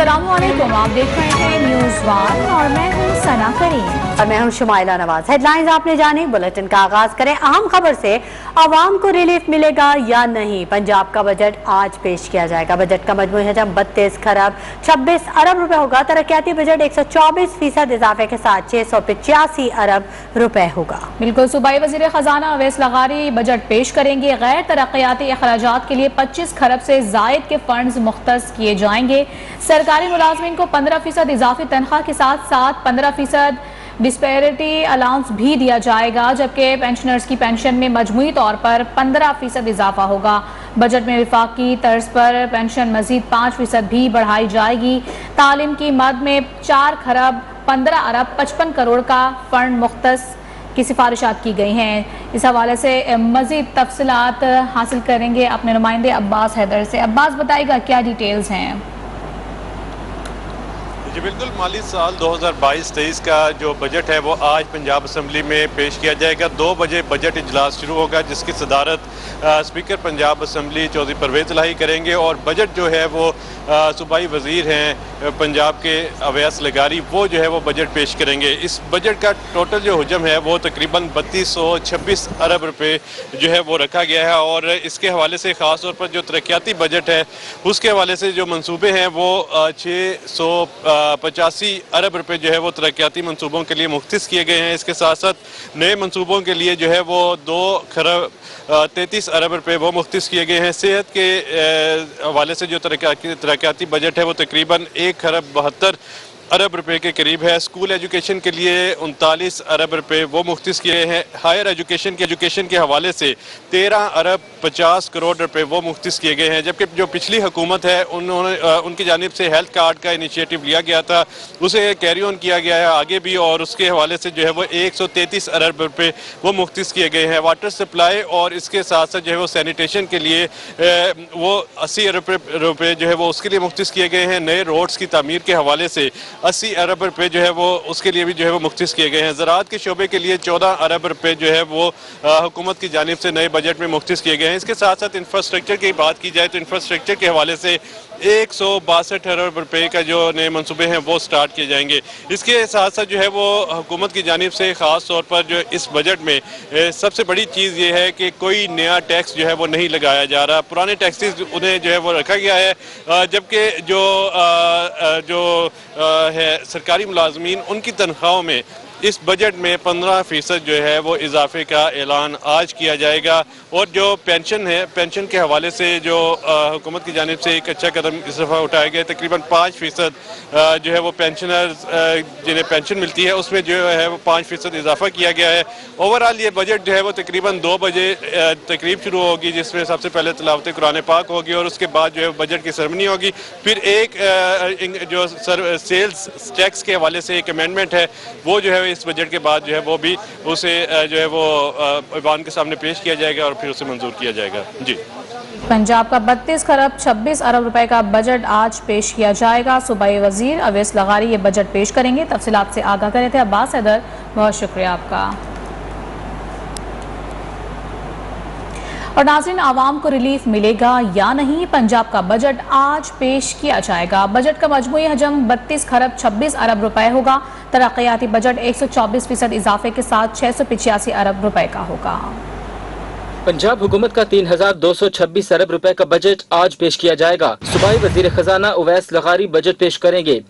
अस्सलामुअलैकुम, आप देख रहे हैं न्यूज़ वन और मैं हूँ सना करीम और मैं हूँ शुमाइला नवाज। हेडलाइंस आपने जानी, बुलेटिन का आगाज करें अहम खबर से। आवाम को रिलीफ मिलेगा या नहीं, पंजाब का बजट आज पेश किया जाएगा। बजट का मजमूई हजम 32 खरब 26 अरब रुपए होगा। तरक्याती बजट 124% इजाफे के साथ 685 अरब रुपए होगा। बिल्कुल, सूबाई वजीर खजाना अवैस लगारी बजट पेश करेंगे। गैर तरक्याती अखराजात के लिए 25 खरब से जायद के फंड्स मुख्तस किए जाएंगे। सरकारी मुलाजमीन को 15% इजाफी तनख्वाह के साथ साथ 15% डिस्पैरिटी अलाउंस भी दिया जाएगा, जबकि पेंशनर्स की पेंशन में मजमूई तौर पर 15% इजाफा होगा। बजट में विफाकी तर्ज पर पेंशन मजीद 5% भी बढ़ाई जाएगी। तालीम की मद में 4 खरब 15 अरब 55 करोड़ का फंड मुख्तस की सिफारिशात की गई हैं। इस हवाले से मजीद तफसीलात हासिल करेंगे अपने नुमाइंदे अब्बास हैदर से। अब्बास, बताइएगा क्या डिटेल्स हैं? जी बिल्कुल, माली साल 2022-23 का जो बजट है वो आज पंजाब असम्बली में पेश किया जाएगा। 2 बजे बजट इजलास शुरू होगा, जिसकी सदारत स्पीकर पंजाब असम्बली चौधरी परवेज़ इलाही करेंगे। और बजट जो है वो सूबाई वज़ीर हैं पंजाब के अवैस लगारी, वो जो है वो बजट पेश करेंगे। इस बजट का टोटल जो हुजम है वो तकरीबन 3226 अरब रुपए जो है वो रखा गया है। और इसके हवाले से ख़ास तौर पर जो तरक्याती बजट है उसके हवाले से जो मनसूबे हैं वो 685 अरब रुपए जो है वो तरक्याती मनसूबों के लिए मुख्तस किए गए हैं। इसके साथ साथ नए मनसूबों के लिए जो है वो 2 खरब 33 अरब रुपए वो मुख्तस किए गए हैं। सेहत के हवाले से जो तरक्याती बजट है वो तकरीबन 1 खरब 72 अरब रुपए के करीब है। स्कूल एजुकेशन के लिए 39 अरब रुपए वो मुख्तस किए हैं। हायर एजुकेशन के हवाले से 13 अरब 50 करोड़ रुपए वो मुख्तस किए गए हैं। जबकि जो पिछली हुकूमत है उनकी जानिब से हेल्थ कार्ड का इनिशिएटिव लिया गया था, उसे कैरी ऑन किया गया है आगे भी, और उसके हवाले से जो है वो 133 अरब रुपए वो मुख्तस किए गए हैं। वाटर सप्लाई और इसके साथ साथ जो है वो सैनिटेशन के लिए वो 80 अरब रुपए जो है वो उसके लिए मुख्तस किए गए हैं। नए रोड्स की तामीर के हवाले से 80 अरब रुपए जो है वो उसके लिए भी जो है वो मुख्तस किए गए हैं। ज़राअत के शोबे के लिए 14 अरब रुपए जो है वो हुकूमत की जानिब से नए बजट में मुख्तस किए गए हैं। इसके साथ साथ इंफ्रास्ट्रक्चर की बात की जाए तो इंफ्रास्ट्रक्चर के हवाले से 162 अरब रुपए का जो नए मनसूबे हैं वो स्टार्ट किए जाएंगे। इसके साथ साथ जो है वो हुकूमत की जानिब से ख़ास तौर पर जो इस बजट में सबसे बड़ी चीज़ ये है कि कोई नया टैक्स जो है वो नहीं लगाया जा रहा। पुराने टैक्सेस उन्हें जो है वो रखा गया है, जबकि जो है सरकारी मुलाजमीन उनकी तनख्वाहों में इस बजट में 15% जो है वो इजाफे का ऐलान आज किया जाएगा। और जो पेंशन है, पेंशन के हवाले से जो हुकूमत की जानिब से एक अच्छा कदम इस दफ़ा उठाया गया। तकरीबन 5% जो है वो पेंशनर्स जिन्हें पेंशन मिलती है उसमें जो है वो 5% इजाफा किया गया है। ओवरऑल ये बजट जो है वो तकरीबन 2 बजे तकरीब शुरू होगी, जिसमें सबसे पहले तिलावत कुरान पाक होगी और उसके बाद जो है बजट की सेरेमनी होगी। फिर एक जो सेल्स टैक्स के हवाले से एक अमेंडमेंट है वो जो है इस बजट के बाद जो है वो भी उसे जो है वो ऐवान के सामने पेश किया जाएगा और फिर उसे मंजूर किया जाएगा। जी, पंजाब का 32 खरब 26 अरब रुपए का बजट आज पेश किया जाएगा। सूबाई वजीर अवैस लगारी ये बजट पेश करेंगे। तफसीलात से आगाह करे थे अब्बास हैदर, बहुत शुक्रिया आपका। और नाज़रीन, आवाम को रिलीफ मिलेगा या नहीं, पंजाब का बजट आज पेश किया जाएगा। बजट का मजमूई हजम 32 खरब 26 अरब रुपए होगा। तरक्याती बजट 124% इजाफे के साथ 685 अरब रुपए का होगा। पंजाब हुकूमत का 3226 अरब रुपए का बजट आज पेश किया जाएगा। सूबाई वजीर खजाना अवैस लगारी बजट पेश करेंगे।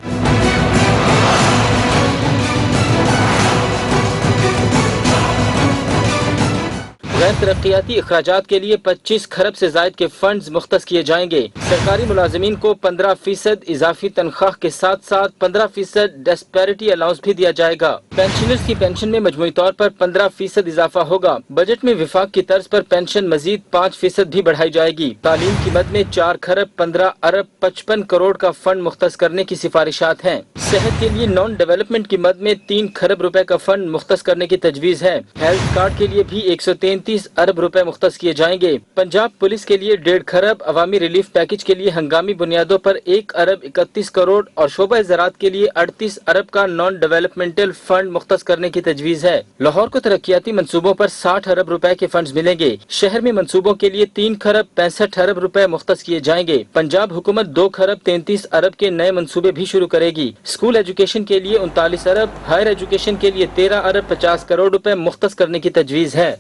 गैर तरक्याती अखराजात के लिए 25 खरब से जायद के फंड्स मुख्तस किए जाएंगे। सरकारी मुलाजमीन को 15% इजाफी तनख्वाह के साथ साथ 15% डिस्पैरिटी अलाउंस भी दिया जाएगा। पेंशनर्स की पेंशन में मजमूई तौर पर 15% इजाफा होगा। बजट में विफाक की तर्ज पर पेंशन मजीद 5% भी बढ़ाई जाएगी। तालीम की मद में 4 खरब 15 अरब 55 करोड़ का फंड मुख्तस करने की सिफारिशात हैं। सेहत के लिए नॉन डेवलपमेंट की मद में 3 खरब रुपए का फंड मुख्तस करने की तजवीज़ है। हेल्थ कार्ड के लिए भी 133 33 अरब रुपए मुख्तस किए जाएंगे। पंजाब पुलिस के लिए 1.5 खरब, अवामी रिलीफ पैकेज के लिए हंगामी बुनियादों पर 1 अरब 31 करोड़ और शोबा ज़राअत के लिए 38 अरब का नॉन डेवलपमेंटल फंड मुख्तस करने की तजवीज़ है। लाहौर को तरक्याती मंसूबों पर 60 अरब रुपए के फंड मिलेंगे। शहर में मंसूबों के लिए 3 खरब 65 अरब रुपए मुख्तस किए जाएंगे। पंजाब हुकूमत 2 खरब 33 अरब के नए मंसूबे भी शुरू करेगी। स्कूल एजुकेशन के लिए 39 अरब, हायर एजुकेशन के लिए 13 अरब 50 करोड़ रुपए मुख्तस करने की तजवीज़ है।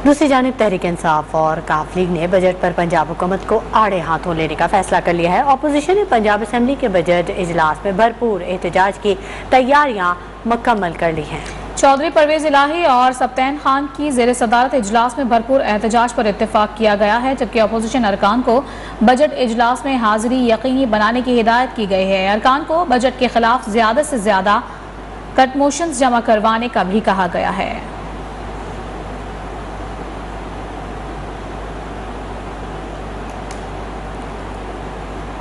दूसरी जानिब तहरीक इंसाफ और काफ लीग ने बजट पर पंजाब हुकूमत को आड़े हाथों लेने का फैसला कर लिया है। अपोजिशन ने पंजाब असम्बली के बजट इजलास में भरपूर एहतजाज की तैयारियां मुकम्मल कर ली हैं। चौधरी परवेज इलाही और सब्तैन खान की ज़ेर सदारत इजलास में भरपूर एहतजाज पर इत्तेफाक किया गया है, जबकि अपोजिशन अरकान को बजट इजलास में हाजिरी यकीनी बनाने की हिदायत की गई है। अरकान को बजट के खिलाफ ज़्यादा से ज़्यादा कट मोशंस जमा करवाने का भी कहा गया है।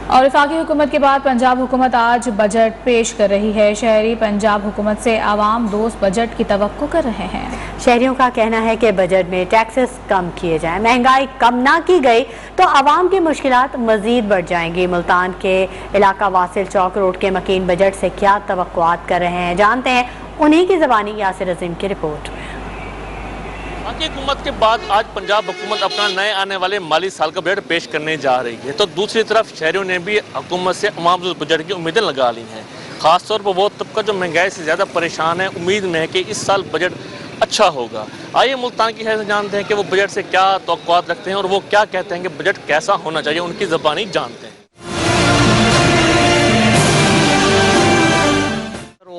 और वफाकी हुकूमत के बाद पंजाब हुकूमत आज बजट पेश कर रही है। शहरी पंजाब हुकूमत से आवाम दोस्त बजट की तवक्को कर रहे हैं। शहरियों का कहना है कि बजट में टैक्सेस कम किए जाएं, महंगाई कम ना की गई तो आवाम की मुश्किलात मजीद बढ़ जाएंगी। मुल्तान के इलाका वासिल चौक रोड के मकीन बजट से क्या तवक्कुआत कर रहे हैं, जानते हैं उन्हीं की ज़बानी यासिर अजीम की रिपोर्ट में। वफाकी हुकूमत के बाद आज पंजाब हुकूमत अपना नए आने वाले माली साल का बजट पेश करने जा रही है, तो दूसरी तरफ शहरियों ने भी हुकूमत से अवाम बजट की उम्मीदें लगा ली हैं। खासतौर पर वो तबका जो महंगाई से ज़्यादा परेशान है, उम्मीद में है कि इस साल बजट अच्छा होगा। आइए मुल्तान की हैसियत जानते हैं कि वो बजट से क्या तवक्कुआत रखते हैं और वो क्या कहते हैं कि बजट कैसा होना चाहिए, उनकी ज़बानी जानते हैं।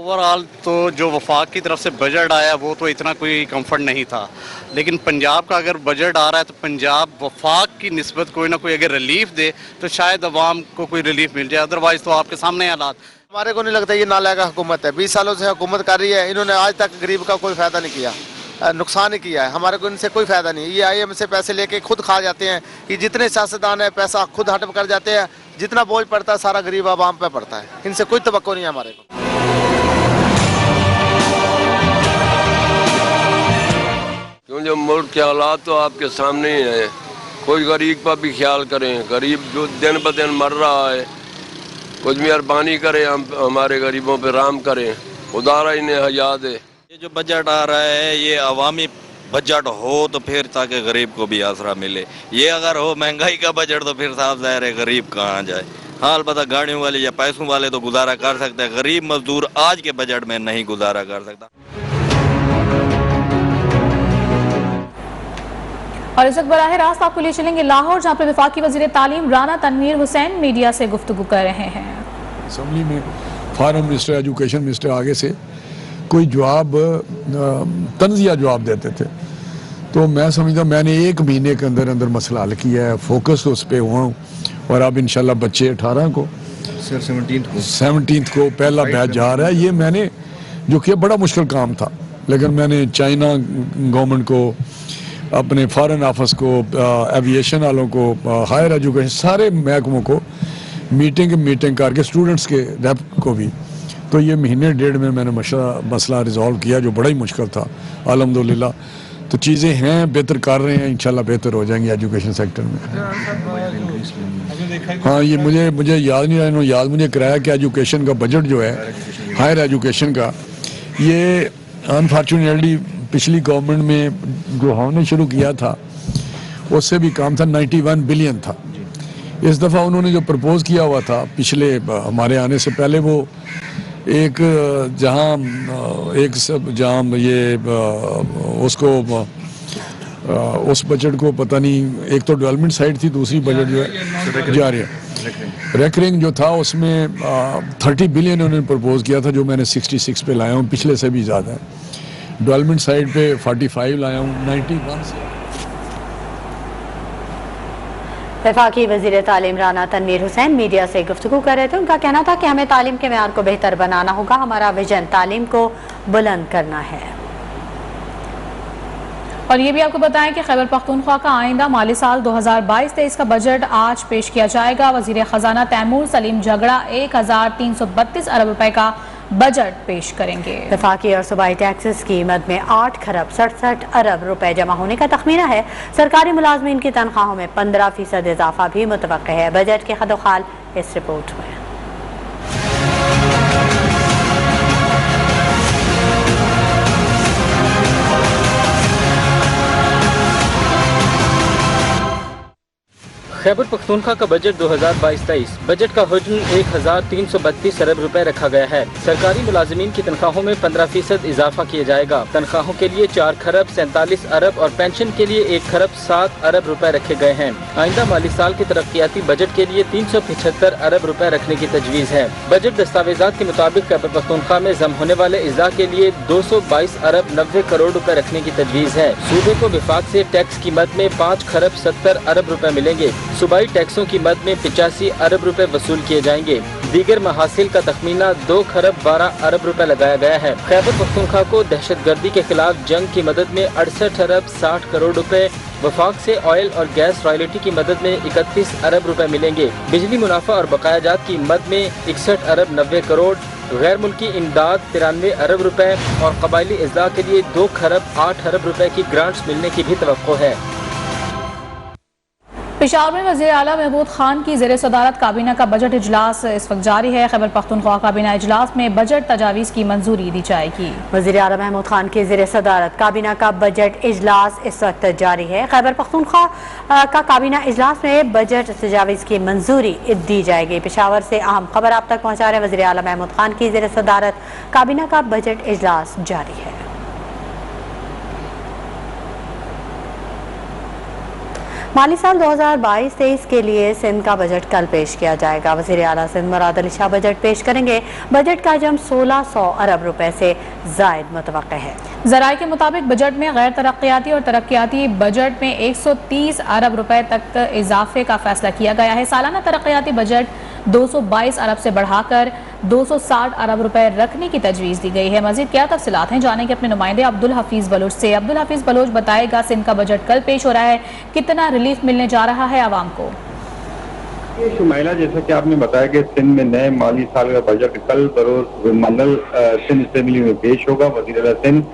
ओवरऑल तो जो वफाक की तरफ से बजट आया वो तो इतना कोई कंफर्ट नहीं था, लेकिन पंजाब का अगर बजट आ रहा है तो पंजाब वफाक की निस्बत कोई ना कोई अगर रिलीफ दे तो शायद अवाम को कोई रिलीफ मिल जाए, अदरवाइज तो आपके सामने हालात। हमारे को नहीं लगता ये नालायक हुकूमत है। 20 सालों से हुकूमत कर रही है, इन्होंने आज तक गरीब का कोई फ़ायदा नहीं किया, नुकसान ही किया है। हमारे को इनसे कोई फ़ायदा नहीं। ये IM से पैसे लेके खुद खा जाते हैं कि जितने सियासतदान है पैसा खुद हड़प कर जाते हैं, जितना बोझ पड़ता है सारा गरीब आवाम पे पड़ता है। इनसे कोई तवक्को नहीं है हमारे को। क्यों जो मुल्क के हालात तो आपके सामने ही हैं। कोई गरीब का भी ख्याल करें, गरीब जो दिन ब दिन मर रहा है, कुछ मेहरबानी करें, हम हमारे गरीबों पे राम करें, खुदारा इन्हें हयात है। ये जो बजट आ रहा है ये अवामी बजट हो तो फिर ताकि गरीब को भी आसरा मिले। ये अगर हो महंगाई का बजट तो फिर साफ ज़ाहिर है गरीब कहाँ जाए। हाल पता गाड़ियों वाले या पैसों वाले तो गुजारा कर सकते हैं, गरीब मजदूर आज के बजट में नहीं गुजारा कर सकता। और इस वक्त बराह रास्त आपको ले चलेंगे लाहौर, जहाँ पर वफाकी वज़ीर तालीम राना तनवीर हुसैन मीडिया से गुफ्तगू कर रहे हैं। असम्बली में फॉरेन मिनिस्टर, एजुकेशन मिनिस्टर आगे से कोई जवाब तंजिया जवाब देते थे, तो मैं समझता मैंने 1 महीने के अंदर अंदर मसला हल किया है, फोकस उस पर हुआ हूँ। और अब इंशाल्लाह बच्चे 18 को 17 को पहला बैच जा रहा है। ये मैंने जो किया बड़ा मुश्किल काम था, लेकिन मैंने चाइना गवर्नमेंट को, अपने फॉरेन ऑफिस को, एविएशन वालों को, हायर एजुकेशन सारे महकमों को मीटिंग करके, स्टूडेंट्स के रेप को भी, तो ये महीने 1.5 में मैंने मसला रिजॉल्व किया जो बड़ा ही मुश्किल था। अल्हम्दुलिल्लाह तो चीज़ें हैं, बेहतर कर रहे हैं, इंशाल्लाह बेहतर हो जाएंगी एजुकेशन सेक्टर में। हाँ, ये मुझे याद नहीं रहा, याद मुझे कराया कि एजुकेशन का बजट जो है हायर एजुकेशन का, ये अनफॉर्चुनेटली पिछली गवर्नमेंट में जो हमने शुरू किया था उससे भी काम था, 91 बिलियन था। इस दफ़ा उन्होंने जो प्रपोज किया हुआ था पिछले हमारे आने से पहले, वो जहाँ ये उसको उस बजट को पता नहीं, एक तो डेवलपमेंट साइड थी, दूसरी बजट जो है जा रही है रेकरिंग जो था उसमें 30 बिलियन उन्होंने प्रपोज किया था, जो मैंने 66 पे लाया हूँ, पिछले से भी ज़्यादा है। डेवलपमेंट साइड पे 45 लाया हूँ, 91 से। वफाकी वज़ीर तालीम राना तनवीर हुसैन मीडिया से गुफ्तगू कर रहे थे। उनका कहना था कि हमें तालीम के मेयार को बेहतर बनाना होगा, हमारा विजन तालीम को बुलंद करना है। और ये भी आपको बताएं कि खैबर पख्तूनख्वा का आइंदा माली साल 2022-23 का बजट आज पेश किया जाएगा। वज़ीर ख़जाना तैमूर सलीम झगड़ा 1332 अरब रुपए का बजट पेश करेंगे। वफाकी और सूबाई टैक्सेस की मद में 8 खरब 67 अरब रुपए जमा होने का तखमीना है। सरकारी मुलाजमीन की तनख्वाहों में 15% इजाफा भी मुतवक्किल है। बजट के खदोखाल इस रिपोर्ट में। खैबर पख्तूनख्वा का बजट 2022-23 बजट का हुज्म 1332 अरब रुपए रखा गया है। सरकारी मुलाजमीन की तनख्वाहों में 15% इजाफा किया जाएगा। तनख्वाहों के लिए 4 खरब 47 अरब और पेंशन के लिए 1 खरब 7 अरब रुपए रखे गए हैं। आइंदा माली साल के तरक्याती बजट के लिए 375 अरब रुपए रखने की तजवीज़ है। बजट दस्तावेजात के मुताबिक खैबर पख्तूनख्वा में जम होने वाले इज़ा के लिए 222 अरब 90 करोड़ रुपए रखने की तजवीज़ है। सूबे को विफाक से टैक्स की मद में 5 खरब 70 अरब रुपए मिलेंगे। सूबाई टैक्सों की मद में 85 अरब रुपए वसूल किए जाएंगे। दीगर महासिल का तखमीना 2 खरब 12 अरब रुपए लगाया गया है। खैबर पख्तूनख्वा को दहशतगर्दी के खिलाफ जंग की मदद में 68 अरब 60 करोड़ रुपए, वफाक से ऑयल और गैस रॉयल्टी की मदद में 31 अरब रुपए मिलेंगे। बिजली मुनाफा और बकायाजात की मद में 61 अरब 90 करोड़, गैर मुल्की इमदाद 93 अरब रुपए और कबायली इज़्लाह के लिए 2 खरब 8 अरब रुपए की ग्रांट्स मिलने की भी तवक्को है। पेशावर में वज़ीर आला महमूद खान की ज़ेर सदारत काबीना का बजट इजलास इस वक्त जारी है। खैबर पख्तूनख्वा काबीना इजलास में बजट तजावीज़ की मंजूरी दी जाएगी। वज़ीर आला महमूद खान की ज़ेर सदारत काबीना का बजट इजलास इस वक्त जारी है। खैबर पख्तूनख्वा का काबीना इजलास में बजट तजावीज़ की मंजूरी दी जाएगी। पेशावर से अहम खबर आप तक पहुँचा रहे हैं। वज़ीर आला महमूद खान की ज़ेर सदारत काबीना का बजट इजलास जारी है। माली साल 2022-23 के लिए सिंध का बजट कल पेश किया जाएगा। वज़ीर आला सिंध मुराद अली शाह बजट पेश करेंगे। बजट का हजम 1600 अरब रुपए से जायद मुतवक्किल है। ज़राए के मुताबिक बजट में गैर तरक्याती और तरक्याती बजट में 130 अरब रुपए तक इजाफे का फैसला किया गया है। सालाना तरक्याती बजट 222 अरब से बढ़ाकर 260 अरब रुपए रखने की तजवीज़ दी गई है। मज़ीद क्या तफसीलात हैं जानेंगे अपने नुमाइंदे अब्दुल हफीज़ बलोच से। अब्दुल हफीज़ बलोच बताएगा, सिंध का बजट कल पेश हो रहा है, कितना रिलीफ मिलने जा रहा है आवाम को? शुमाइला, जैसा कि आपने बताया कि सिंध में नए माली साल का बजट कल बरोज़ मंगल सिंध असेंबली में पेश होगा। वज़ीर आला सिंध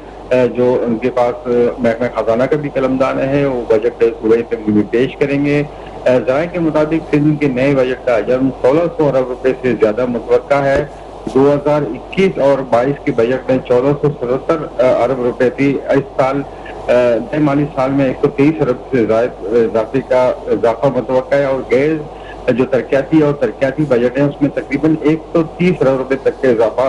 जो उनके पास महकमा खजाना का भी कलमदान है, वो बजट सूबाई असेंबली में पेश करेंगे। ज़राए के मुताबिक सिंध के नए बजट का हजम 1600 अरब रुपए से ज्यादा मुतवक्का है। 2021 और 22 के बजट में 1477 अरब रुपए थी। इस साल नए माली साल में 123 अरब से इजाफे का इजाफा मुतवक्का है और गैर जो तरक्याती और तरक्याती बजट है उसमें तकरीबन 130 अरब रुपए तक का इजाफा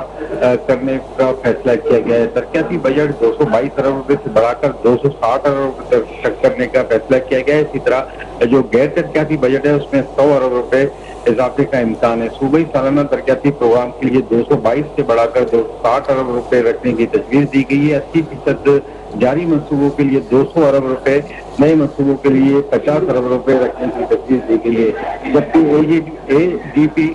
करने का फैसला किया गया है। तरक्याती बजट 222 अरब रुपए से बढ़ाकर 260 अरब रुपए तक करने का फैसला किया गया है। इसी तरह जो गैर तरक्याती बजट है उसमें 100 अरब रुपए इजाफे का इम्कान है। सूबाई सालाना तरक्याती प्रोग्राम के लिए 222 से बढ़ाकर 260 अरब रुपए रखने की तजवीज़ दी गई है। 80% जारी मनसूबों के लिए 200 अरब रुपए, नए मनसूबों के लिए 50 अरब रुपए रखने की तजवीज़ दी गई है। जबकि ADP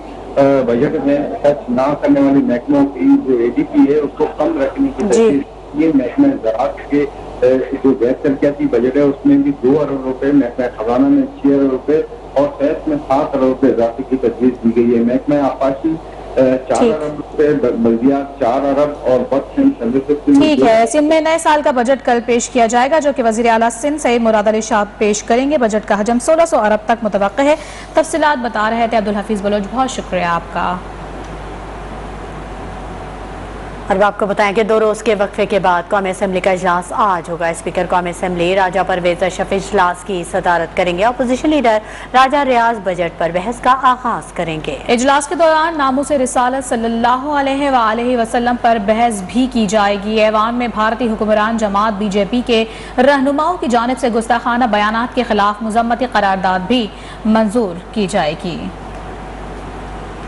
बजट में खर्च ना करने वाली महकमों की जो ADP है उसको कम रखने की तजवीज़। ये महकमा ज़राअत के जो गैर तरक्याती बजट है उसमें भी 2 अरब रुपए, महकमा खजाना में 6 अरब रुपए और सेहत में 7 अरब रुपए इजाफे की तजवीज़ दी गई है। महकमा आपाशी 4 अरब रुपए, बल्दियात 4 अरब और ठीक है। सिंध में नए साल का बजट कल पेश किया जाएगा जो कि वज़ीर आला सिंध सईद मुराद अली शाह पेश करेंगे। बजट का हजम 1600 अरब तक मुतवक्किल है। तफसीलात बता रहे थे अब्दुल हफीज़ बलोच, बहुत शुक्रिया आपका। और आपको बताएं कि 2 रोज़ के वक्फे के बाद कौमी असम्बली का इजलास आज होगा। स्पीकर कौमी असम्बली राजा परवेज़ अशरफ इजलास की सदारत करेंगे। अपोजिशन लीडर राजा रियाज बजट पर बहस का आगाज करेंगे। इजलास के दौरान नामूस रिसालत सल्लल्लाहु अलैहि वसल्लम पर बहस भी की जाएगी। ऐवान में भारतीय हुक्मरान जमात BJP के रहनुमाओं की जानिब से गुस्ताखाना बयानात के खिलाफ मुज़म्मती करारदाद भी मंजूर की जाएगी।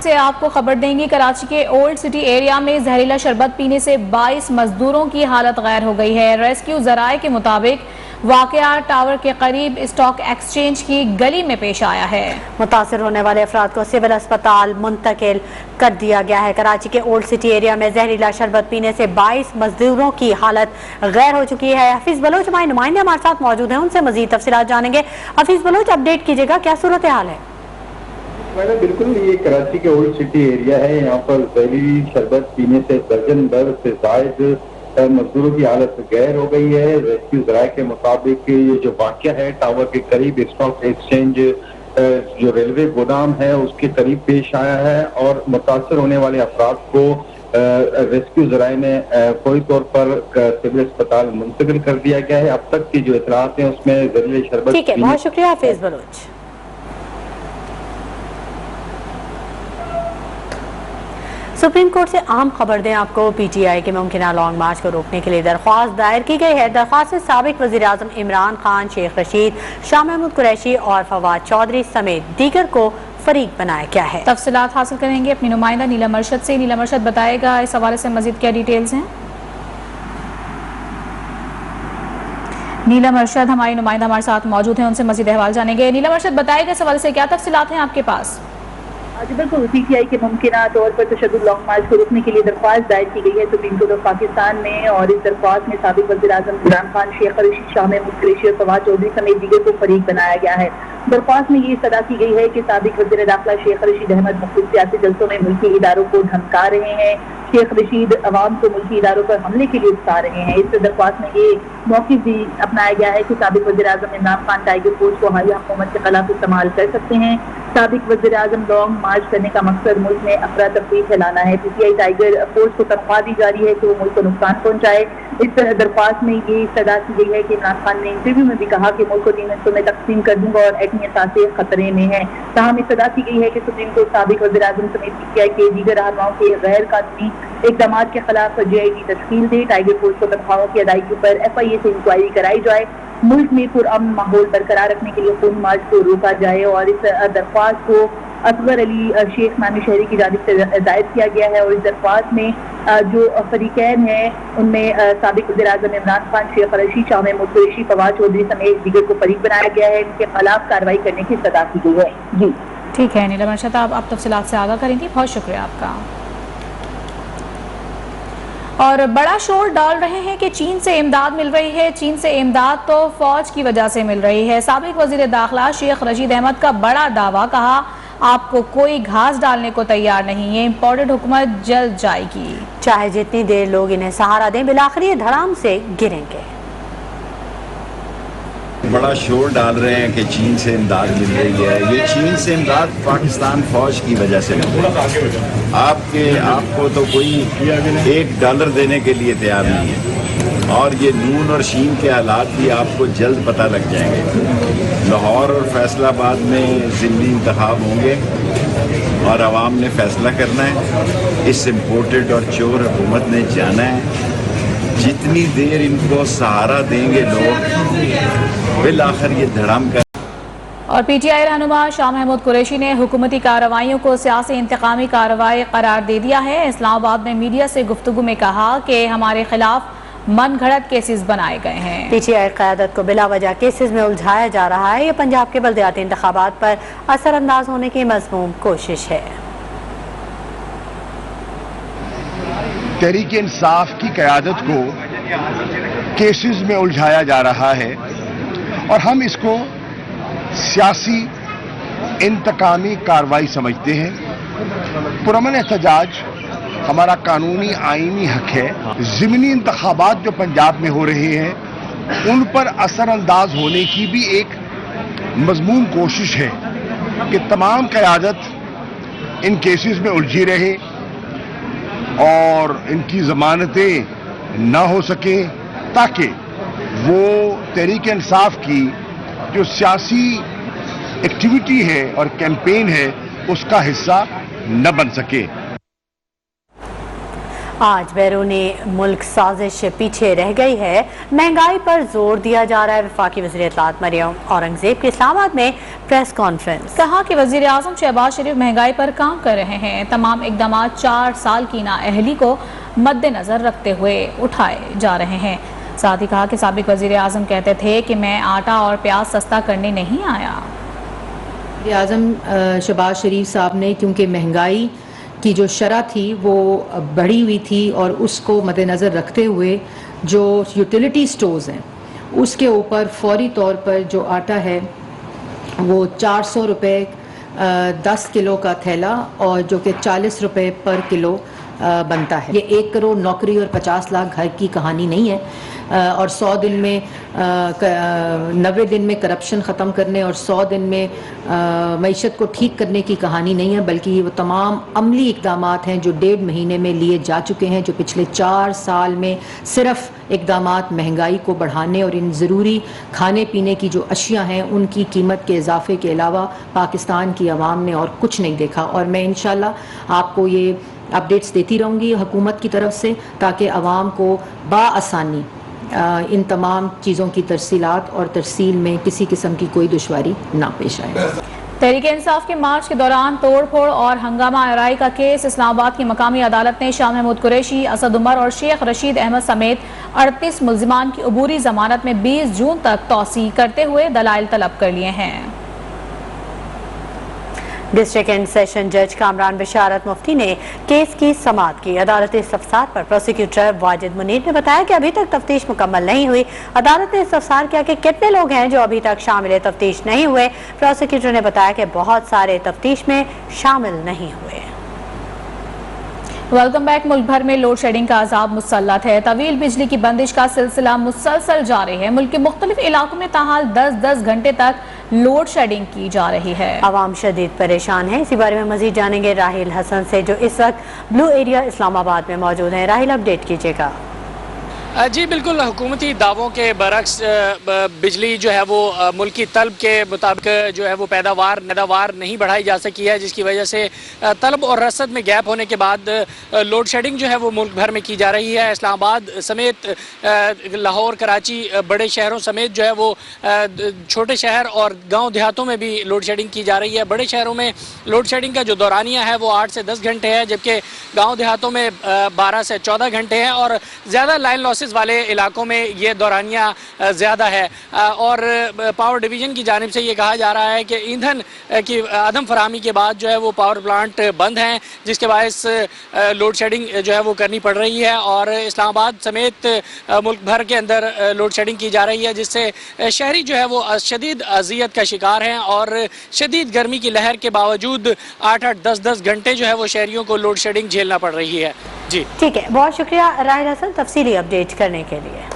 से आपको खबर देंगे, कराची के ओल्ड सिटी एरिया में जहरीला शरबत पीने से 22 मजदूरों की हालत गैर हो गई है। रेस्क्यू ज़राए के मुताबिक वाकया टावर के करीब स्टॉक एक्सचेंज की गली में पेश आया है। मुतासर होने वाले अफराद को सिविल अस्पताल मुंतकिल कर दिया गया है। कराची के ओल्ड सिटी एरिया में जहरीला शरबत पीने से 22 मजदूरों की हालत गैर हो चुकी है। हफीज़ बलोच हमारे नुमाइंदे हमारे साथ मौजूद हैं, उनसे मजीद तफसीलात जानेंगे। हफीज़ बलोच, अपडेट कीजिएगा, क्या सूरत हाल है? मैंने बिल्कुल ये कराची के ओल्ड सिटी एरिया है। यहाँ पर जहरीली शरबत पीने से दर्जन भर से जायद मजदूरों की हालत गैर हो गई है। रेस्क्यू जराये के मुताबिक ये जो वाकया है टावर के करीब स्टॉक एक्सचेंज जो रेलवे गोदाम है उसके करीब पेश आया है और मुतासर होने वाले अफराद को रेस्क्यू जराये ने फौरी तौर पर सिविल अस्पताल मुंतकिल कर दिया गया है। अब तक की जो इतलात है उसमें जहरीली शरबत। ठीक है, बहुत शुक्रिया हाफिज बलोच। सुप्रीम कोर्ट से अहम खबर दें आपको। पीटीआई के मुमकिन लॉन्ग मार्च को रोकने के लिए दरख्वास्त दायर की गई है। दरख्वास्त में साबिक वज़ीर आज़म इमरान खान, शेख रशीद, शाह महमूद कुरैशी और फवाद चौधरी समेत दीगर को फरीक बनाया गया है। तफसीलात हासिल करेंगे अपनी नुमाइंदा नीलम अरशद से। नीलम अरशद बताएगा इस हवाले से मजीद क्या डिटेल्स हैं। नीलम अरशद हमारी नुमाइंदा हमारे साथ मौजूद हैं, उनसे मजीद अहवाल जानेंगे। नीलम अरशद बताएगा इस हवाले से क्या तफसीलात हैं आपके पास। जी बिल्कुल, पीटीआई के मुमकिन तौर पर तशद्दुद लॉन्ग मार्च को रोकने के लिए दरख्वास्त दायर की गई है सुप्रीम कोर्ट ऑफ पाकिस्तान में और इस दरख्वास्त में साबिक वज़ीर आज़म इमरान खान, शेख रशीद, शाह महमूद कुरैशी और फवाद चौधरी समेत दीगर को फरीक बनाया गया है। दरख्वास्त में ये सदा की गई है कि साबिक वज़ीर दाखिला शेख रशीद अहमद मुख्तलिफ सियासी जलसों में मुल्की इदारों को धमका रहे हैं। शेख रशीद अवाम को मुल्की इदारों पर हमले के लिए उकसा रहे हैं। इस दरख्वास्त में ये मौक़िफ़ भी अपनाया गया है कि साबिक वज़ीर आज़म इमरान खान टाइगर फोर्स को हालिया हुकूमत के खिलाफ इस्तेमाल कर सकते हैं। साबिक वज़ीर आज़म लॉन्ग मार्च करने का मकसद मुल्क में अफरा तफरी फैलाना है। पीटीआई टाइगर फोर्स को तनख्वाह दी जा रही है कि वो मुल्क को नुकसान पहुंचाए। इस दरख्वास्त में ये सदा की गई है कि इमरान खान ने इंटरव्यू में भी कहा कि मुल्क को 3 हिस्सों में तकसीम कर दूंगा और एटमी असासे खतरे में है। तमाम इस सदा की गई है कि सुप्रीम कोर्ट साबिक वज़ीर आज़म समेत पीटीआई के दीगर रहनुमाओं के गैर कानूनी इक़दाम के खिलाफ JIT तश्कील दे। टाइगर फोर्स को तनख्वाहों की अदायगी पर FIA से इंक्वायरी कराई जाए। मुल्क में पुरअमन माहौल बरकरार रखने के लिए खून मार्च को रोका जाए और इस दरख्वास्त को असगर अली शेख नामी शहरी की जानिब से दायर किया गया है। और इस दरख्वास्त में जो फरीकैन हैं उनमें साबिक वज़ीर आज़म इमरान खान, शेख रशीद, शाह महमूद कुरैशी, फवाद चौधरी समेत दीगर को फरीक बनाया गया है। इनके खिलाफ कार्रवाई करने की सदा की गई है। जी ठीक है नीलम अरशद, आप तफसीलात से आगाह करेंगी, बहुत शुक्रिया आपका। और बड़ा शोर डाल रहे हैं कि चीन से इमदाद मिल रही है। चीन से इमदाद तो फौज की वजह से मिल रही है। साबिक वज़ीर दाखिला शेख रशीद अहमद का बड़ा दावा, कहा आपको कोई घास डालने को तैयार नहीं, ये इम्पोर्टेड हुकूमत जल्द जाएगी। चाहे जितनी देर लोग इन्हें सहारा दें, बिलाखिर ये धड़ाम से गिरेंगे। बड़ा शोर डाल रहे हैं कि चीन से इमदाद मिल रही है। ये चीन से इमदाद पाकिस्तान फौज की वजह से मिल रही है। आपको तो कोई $1 देने के लिए तैयार नहीं है। और ये नून और शीन के हालात भी आपको जल्द पता लग जाएंगे। लाहौर और फैसलाबाद में ज़िमनी इंतखाब होंगे और आवाम ने फैसला करना है। इस इम्पोर्टेड और चोर हुकूमत ने जाना है जितनी देर इनको सहारा देंगे लोग, बिल आखिर ये धड़ाम कर। और पीटीआई रहनुमा शाह महमूद कुरैशी ने हुकूमती कार्रवाइयों को सियासी इंतकामी कार्रवाई करार दे दिया है। इस्लामाबाद में मीडिया से गुफ्तगू में कहा कि हमारे खिलाफ मन घड़त केसेस बनाए गए हैं। पीटीआई क़यादत को बिला वजह केसेस में उलझाया जा रहा है। ये पंजाब के बल्दियाती इंतखाबात पर असरअंदाज होने की मज़मूम कोशिश है। तहरीक इंसाफ की क़यादत को केसेस में उलझाया जा रहा है और हम इसको सियासी इंतकामी कार्रवाई समझते हैं। पुरअमन एहतजाज हमारा कानूनी आईनी हक है। ज़िमनी इंतखाबात जो पंजाब में हो रहे हैं उन पर असरअंदाज होने की भी एक मज़मूम कोशिश है कि तमाम क़यादत इन केसेस में उलझी रहे और इनकी ज़मानतें ना हो सके ताकि वो तहरीक इंसाफ की जो सियासी एक्टिविटी है और कैंपेन है उसका हिस्सा न बन सके। आज बैरूनी मुल्क साजिश पीछे रह गई है। महंगाई पर जोर दिया जा रहा है। वफाकी वज़ीर इत्तलात मरियम औरंगज़ेब की इस्लामाबाद में प्रेस कॉन्फ्रेंस। कहा कि वज़ीर आज़म शहबाज शरीफ महंगाई पर काम कर रहे हैं। तमाम इक़दाम 4 साल की नाअहली को मद्देनज़र रखते हुए उठाए जा रहे हैं। साथ ही कहा कि साबिक वज़ीर आज़म कहते थे कि मैं आटा और प्याज सस्ता करने नहीं आया। वज़ीर आज़म शहबाज शरीफ साहब ने क्योंकि महंगाई की जो शरह थी वो बढ़ी हुई थी और उसको मद्देनज़र रखते हुए जो यूटिलिटी स्टोर्स हैं उसके ऊपर फौरी तौर पर जो आटा है वो 400 रुपये 10 किलो का थैला और जो कि 40 रुपए पर किलो बनता है। ये 1 करोड़ नौकरी और 50 लाख घर की कहानी नहीं है और 100 दिन में 90 दिन में करप्शन ख़त्म करने और 100 दिन में मईशत को ठीक करने की कहानी नहीं है, बल्कि ये वो तमाम अमली इक़दामात हैं जो 1.5 महीने में लिए जा चुके हैं, जो पिछले 4 साल में सिर्फ इक़दामात महंगाई को बढ़ाने और इन ज़रूरी खाने पीने की जो अशिया हैं उनकी कीमत के इजाफे के अलावा पाकिस्तान की आवाम ने और कुछ नहीं देखा। और मैं इंशाल्लाह आपको ये अपडेट्स देती रहूँगी हुकूमत की तरफ से, ताकि आवाम को बाआसानी इन तमाम चीज़ों की तरसीलात और तरसील में किसी किस्म की कोई दुश्वारी ना पेश आए। तहरीक इंसाफ के मार्च के दौरान तोड़ फोड़ और हंगामा आराई का केस इस्लामाबाद की मकामी अदालत ने शाह महमूद कुरैशी, असद उमर और शेख रशीद अहमद समेत 38 मुल्जिमान की अबूरी जमानत में 20 जून तक तौसी करते हुए दलाइल तलब कर लिए हैं। डिस्ट्रिक्ट एंड सेशन जज कामरान बिशारत मुफ्ती ने केस की समाअत की। अदालत इस्तफसार पर प्रोसिक्यूटर वाजिद मुनीर ने बताया कि अभी तक तफ्तीश मुकम्मल नहीं हुई। अदालत ने इस्तफसार किया कि कितने लोग हैं जो अभी तक शामिल तफ्तीश नहीं हुए। प्रोसिक्यूटर ने बताया कि बहुत सारे तफ्तीश में शामिल नहीं हुए। Welcome back. मुल्क भर में लोड शेडिंग का अजाब मुसल्लत है। तवील बिजली की बंदिश का सिलसिला मुसलसल जारी है। मुल्क के मुख्तलिफ इलाकों में ताहाल 10-10 घंटे तक लोड शेडिंग की जा रही है। आवाम शदीद परेशान है। इसी बारे में मजीद जानेंगे राहिल हसन से, जो इस वक्त ब्लू एरिया इस्लामाबाद में मौजूद है। राहिल, अपडेट कीजिएगा। जी बिल्कुल, हुकूमती दावों के बरक्स बिजली जो है वो मुल्क की तलब के मुताबिक जो है वो पैदावार नहीं बढ़ाई जा सकी है, जिसकी वजह से तलब और रसद में गैप होने के बाद लोड शेडिंग जो है वो मुल्क भर में की जा रही है। इस्लामाबाद समेत लाहौर, कराची, बड़े शहरों समेत जो है वो छोटे शहर और गाँव देहातों में भी लोड शेडिंग की जा रही है। बड़े शहरों में लोड शेडिंग का जो दौरानिया है वो 8 से 10 घंटे है, जबकि गाँव देहातों में 12 से 14 घंटे हैं और ज़्यादा लाइन लॉसेस वाले इलाकों में ये दौरानिया ज़्यादा है। और पावर डिवीज़न की जानिब से ये कहा जा रहा है कि ईंधन की अदम फराहमी के बाद जो है वो पावर प्लांट बंद हैं, जिसके बायस लोड शेडिंग जो है वो करनी पड़ रही है। और इस्लामाबाद समेत मुल्क भर के अंदर लोड शेडिंग की जा रही है, जिससे शहरी जो है वो शदीद अजियत का शिकार हैं और शदीद गर्मी की लहर के बावजूद 8-8, 10-10 घंटे जो है वो शहरियों को लोड शेडिंग झेलना पड़ रही है। जी ठीक है, बहुत शुक्रिया राहिल हसन तफसीली अपडेट करने के लिए।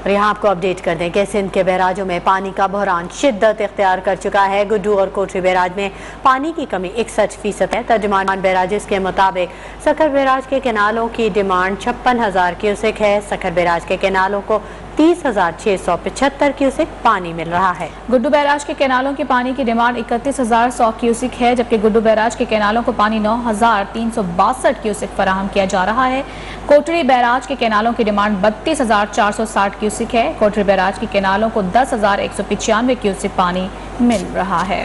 और यहाँ आपको अपडेट कर दें कि सिंध के बैराजों में पानी का बहरान शिद्दत इख्तियार कर चुका है। गुड्डू और कोटरी बैराज में पानी की कमी 61% है। तर्जुमान बैराजिस के मुताबिक सखर बैराज के केनालों की डिमांड 56,000 क्यूसेक है। सखर बैराज के केनालों को 30,675 क्यूसेक पानी मिल रहा है। गुड्डू बैराज के केनालों की पानी की डिमांड 31,100 क्यूसेक है, जबकि गुड्डू बैराज के केनालों को पानी 9,362 क्यूसेक फराहम किया जा रहा है। कोटरी बैराज के केनालों की डिमांड 32,460 क्यूसेक है। कोटरी बैराज के केनालों को 10,195 क्यूसेक पानी मिल रहा है।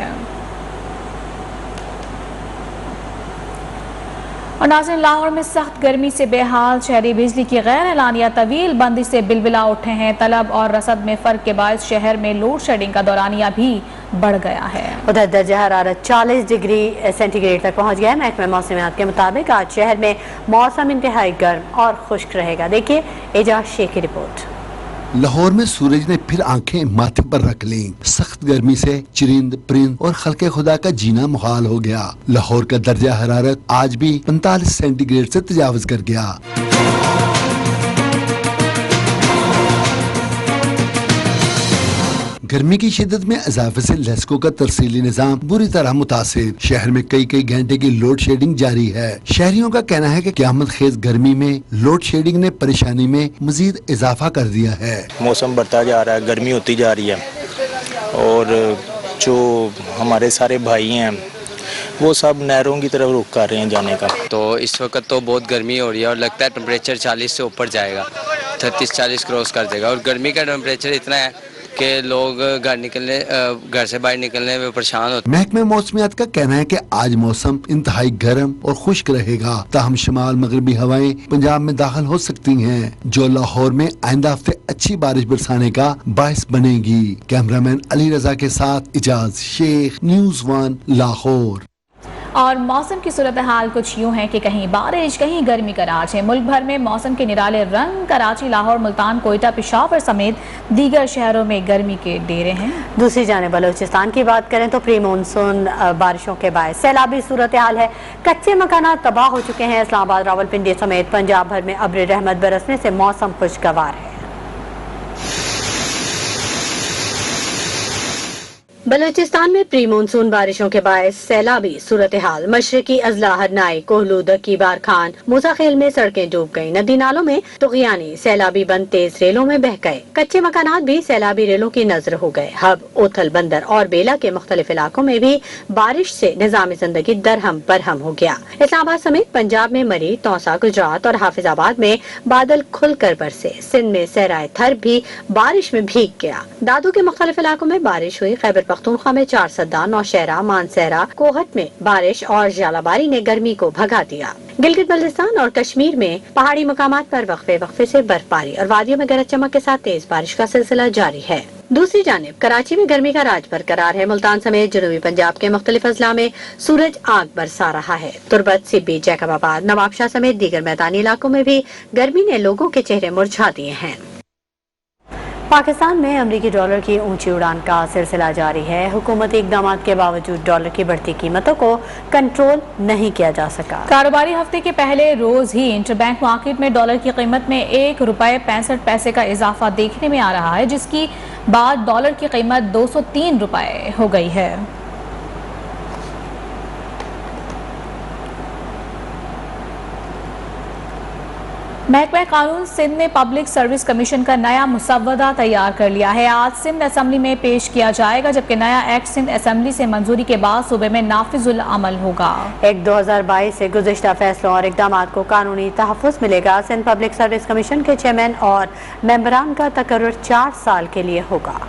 और नाज़रीन, लाहौर में सख्त गर्मी से बेहाल शहरी बिजली की गैर एलानिया तवील बंदी से बिलबिला उठे हैं। तलब और रसद में फ़र्क के बायस शहर में लोड शेडिंग का दौरानिया भी बढ़ गया है। उधर दर्जा हरारत 40 डिग्री सेंटीग्रेड तक पहुंच गया है। महकमे मौसमियात के मुताबिक आज शहर में मौसम इंतहाई गर्म और खुश्क रहेगा। देखिए एजाज शेख की रिपोर्ट। लाहौर में सूरज ने फिर आंखें माथे पर रख ली। सख्त गर्मी से चरिंद, परिंद और खल्के खुदा का जीना मुहाल हो गया। लाहौर का दर्जा हरारत आज भी 45 सेंटीग्रेड से तजावज कर गया। गर्मी की शिद्दत में इजाफे से लेस्को का तरसीली निजाम बुरी तरह मुतासिर। शहर में कई घंटे की लोड शेडिंग जारी है। शहरियों का कहना है कि क़यामत खेज गर्मी में लोड शेडिंग ने परेशानी में मजीद इजाफा कर दिया है। मौसम बढ़ता जा रहा है, गर्मी होती जा रही है और जो हमारे सारे भाई हैं वो सब नहरों की तरफ रुख कर रहे हैं जाने का। तो इस वक्त तो बहुत गर्मी हो रही है और लगता है टेम्परेचर 40 से ऊपर जाएगा, 33-40 क्रॉस कर देगा। और गर्मी का टेम्परेचर इतना है कि लोग घर से बाहर निकलने में परेशान होते। महकमे मौसमियात का कहना है कि आज मौसम इंतहाई गर्म और खुश्क रहेगा। ताहम शमाल मगरबी हवाएं पंजाब में दाखिल हो सकती हैं, जो लाहौर में आइंदा हफ्ते अच्छी बारिश बरसाने का बायस बनेगी। कैमरामैन अली रजा के साथ इजाज शेख, न्यूज़ 1 लाहौर। और मौसम की सूरत हाल कुछ यूं है कि कहीं बारिश कहीं गर्मी का राज है। मुल्क भर में मौसम के निराले रंग। कराची, लाहौर, मुल्तान, कोयटा, पेशावर समेत दीगर शहरों में गर्मी के डेरे हैं। दूसरी जानिब बलूचिस्तान की बात करें तो प्री मानसून बारिशों के बाद सैलाबी सूरत हाल है। कच्चे मकान तबाह हो चुके हैं। इस्लामाबाद, रावलपिंडी समेत पंजाब भर में अब्र रहमत बरसने से मौसम खुशगवार है। बलूचिस्तान में प्री मानसून बारिशों के बायस सैलाबी सूरत हाल। मशरकी अजला, हरनाई, कोहलू, दक्की, बारखान, मूसाखेल में सड़कें डूब गयी। नदी नालों में तुगयानी सैलाबी बंद तेज रेलों में बह गए। कच्चे मकानात भी सैलाबी रेलों की नजर हो गए। हब, ओथल, बंदर और बेला के मुख्तलिफ इलाकों में भी बारिश से निजाम जिंदगी दरहम बरहम हो गया। इस्लामाबाद समेत पंजाब में मरी, तौसा, गुजरात और हाफिजाबाद में बादल खुलकर बरसे। सिंध में सहराए थर भी बारिश में भीग गया। दादू के मुख्तलिफ इलाकों में बारिश हुई। खैबर पख्तूनख्वा में चारसदा, नौशहरा, मानसहरा, कोहट में बारिश और जालाबारी ने गर्मी को भगा दिया। गिलगित बल्तिस्तान और कश्मीर में पहाड़ी मकामात पर वक्फे वक्फे से बर्फबारी और वादियों में गरज चमक के साथ तेज बारिश का सिलसिला जारी है। दूसरी जानिब कराची में गर्मी का राज बरकरार है। मुल्तान समेत जनूबी पंजाब के मुख्तलिफ अजला में सूरज आग बरसा रहा है। तुरबत, सिब्बी, जैकबाबाद, नवाबशाह समेत दीगर मैदानी इलाकों में भी गर्मी ने लोगों के चेहरे मुरझा दिए हैं। पाकिस्तान में अमरीकी डॉलर की ऊंची उड़ान का सिलसिला जारी है। हुकूमती इकदाम के बावजूद डॉलर की बढ़ती कीमतों को कंट्रोल नहीं किया जा सका। कारोबारी हफ्ते के पहले रोज ही इंटरबैंक मार्केट में डॉलर की कीमत में ₹1.65 का इजाफा देखने में आ रहा है, जिसकी बाद डॉलर की कीमत ₹203 हो गई है। महकमा कानून सिंध ने पब्लिक सर्विस कमीशन का नया मुसव्वदा तैयार कर लिया है। आज सिंध असेंबली में पेश किया जाएगा, जबकि नया एक्ट सिंध असेंबली से मंजूरी के बाद सूबे में नाफिजुल अमल होगा। एक्ट 2022 से गुज़िश्ता फैसलों और इकदामात को कानूनी तहफ़्फ़ुज़ मिलेगा। सिंध पब्लिक सर्विस कमीशन के चेयरमैन और मेंबरान का तकर्रुर 4 साल के लिए होगा।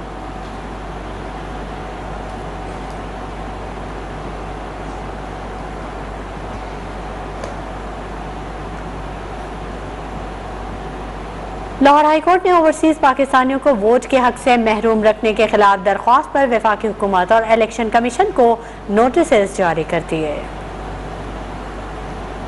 लाहौर हाईकोर्ट ने ओवरसीज पाकिस्तानियों को वोट के हक से महरूम रखने के खिलाफ दरख्वास्त पर वफाकी हुकूमत और इलेक्शन कमीशन को नोटिस जारी कर दिए।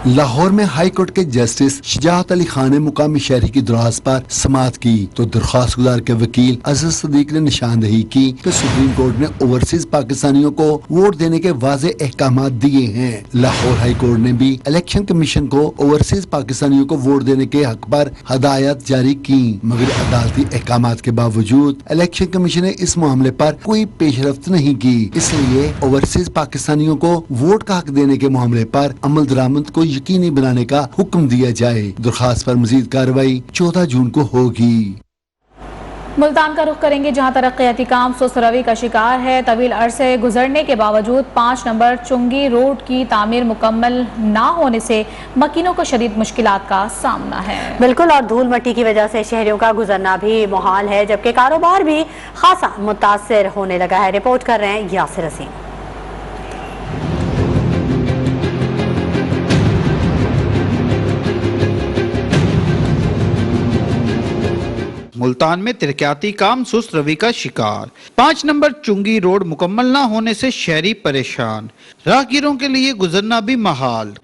लाहौर में हाई कोर्ट के जस्टिस शुजात अली खान ने मुकामी शहरी की दरख्वास्त पर समाअत की तो दरख्वास्त गुजार के वकील अजीज सदीक ने निशानदही की कि सुप्रीम कोर्ट ने ओवरसीज पाकिस्तानियों को वोट देने के वाज़े अहकामात दिए हैं। लाहौर हाई कोर्ट ने भी इलेक्शन कमीशन को ओवरसीज पाकिस्तानियों को वोट देने के हक पर हदायत जारी की, मगर अदालती अहकामात के बावजूद इलेक्शन कमीशन ने इस मामले पर कोई पेशरफ्त नहीं की। इसलिए ओवरसीज पाकिस्तानियों को वोट का हक देने के मामले पर अमल दरामद को यकीनी बनाने का हुक्म दिया जाए। दरख्वास्त पर मजीद कार्रवाई 14 जून को होगी। मुल्तान का रुख करेंगे, जहां तरक्याती काम सुस्त रवि का शिकार है। तवील अरसे गुजरने के बावजूद 5 नंबर चुंगी रोड की तामीर मुकम्मल ना होने से मकीनों को शदीद मुश्किलात का सामना है। बिल्कुल, और धूल मट्टी की वजह से शहरियों का गुजरना भी मुहाल है, जबकि कारोबार भी खासा मुतासर होने लगा है। रिपोर्ट कर रहे हैं यासिर असीम। मुल्तान में तरक्याती काम सुस्त रवि का शिकार। 5 नंबर चुंगी रोड मुकम्मल ना होने से शहरी परेशान, राहगीरों के लिए गुजरना भी महाल।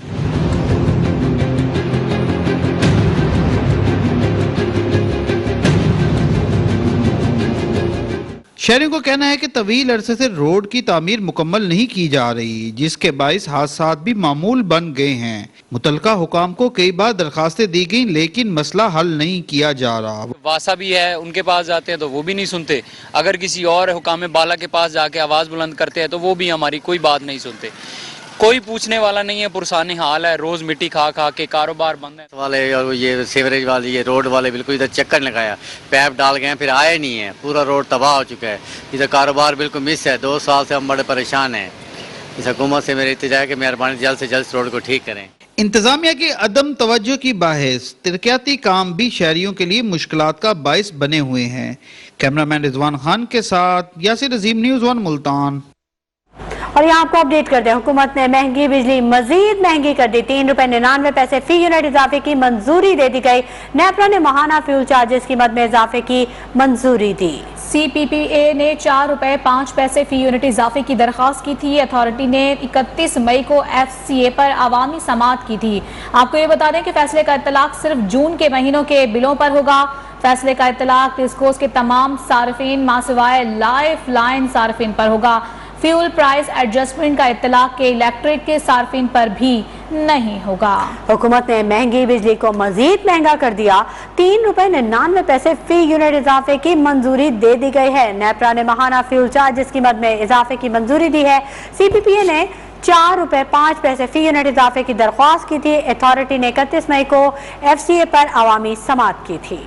शहरियों को कहना है कि तवील अरसे से रोड की तामीर मुकम्मल नहीं की जा रही, जिसके बाइस हादसात भी मामूल बन गए हैं। मुतलका हुकाम को कई बार दरखास्तें दी गई, लेकिन मसला हल नहीं किया जा रहा। वासा भी है, उनके पास जाते हैं तो वो भी नहीं सुनते। अगर किसी और हुकाम बाला के पास जाके आवाज़ बुलंद करते हैं तो वो भी हमारी कोई बात नहीं सुनते। कोई पूछने वाला नहीं है, पुरसाने हाल है। रोज मिट्टी खा खा के कारोबार बंद है। वाले और ये सीवरेज वाले, ये रोड वाले बिल्कुल इधर चक्कर लगाया, पैप डाल गए, फिर आए नहीं है। पूरा रोड तबाह हो चुका है। इधर कारोबार बिल्कुल मिस है। 2 साल से हम बड़े परेशान हैं। इस हुकूमत से मेरी इल्तिजा है कि मेहरबानी जल्द से जल्द रोड को ठीक करें। इंतजामिया की अदम तवज्जो की बाहिस तरक्याती काम भी शहरियों के लिए मुश्किलात का बाइस बने हुए हैं। कैमरामैन रिजवान खान के साथ यासिर अजीम, न्यूज़ 1 मुल्तान। और यहाँ आपको अपडेट कर दें, हुकूमत ने महंगी बिजली मजीद महंगी कर दी। 3 रुपए 99 पैसे फी यूनिट इजाफे की मंजूरी दे दी गई। नेपरा ने माहाना फ्यूल चार्जेस की मद में इजाफे की मंजूरी दी। CPPA ने 4 रुपए 5 पैसे फी यूनिट इजाफे की दरख्वास्त की थी। अथॉरिटी ने 31 मई को FCA पर अवामी समाअत की थी। आपको ये बता दें कि फैसले का इत्तलाक सिर्फ जून के महीनों के बिलों पर होगा। फैसले का इत्तलाक टिस्कोस के तमाम सार्फिन मासिवाय लाइफ लाइन सार्फिन पर होगा। फ्यूल प्राइस एडजस्टमेंट का इत्तलाक के इलेक्ट्रिक के सार्फिन पर भी नहीं होगा। हुकूमत ने महंगी बिजली को मजीद महंगा कर दिया। 3 रुपए 99 पैसे फी यूनिट इजाफे की मंजूरी दे दी गई है। नेपरा ने माहाना फ्यूल चार्जेस की मद में इजाफे की मंजूरी दी है। CPPA ने 4 रुपए 5 पैसे फी यूनिट इजाफे की दरख्वास्त की थी। अथॉरिटी ने 31 मई को FCA पर अवामी समाअत की थी।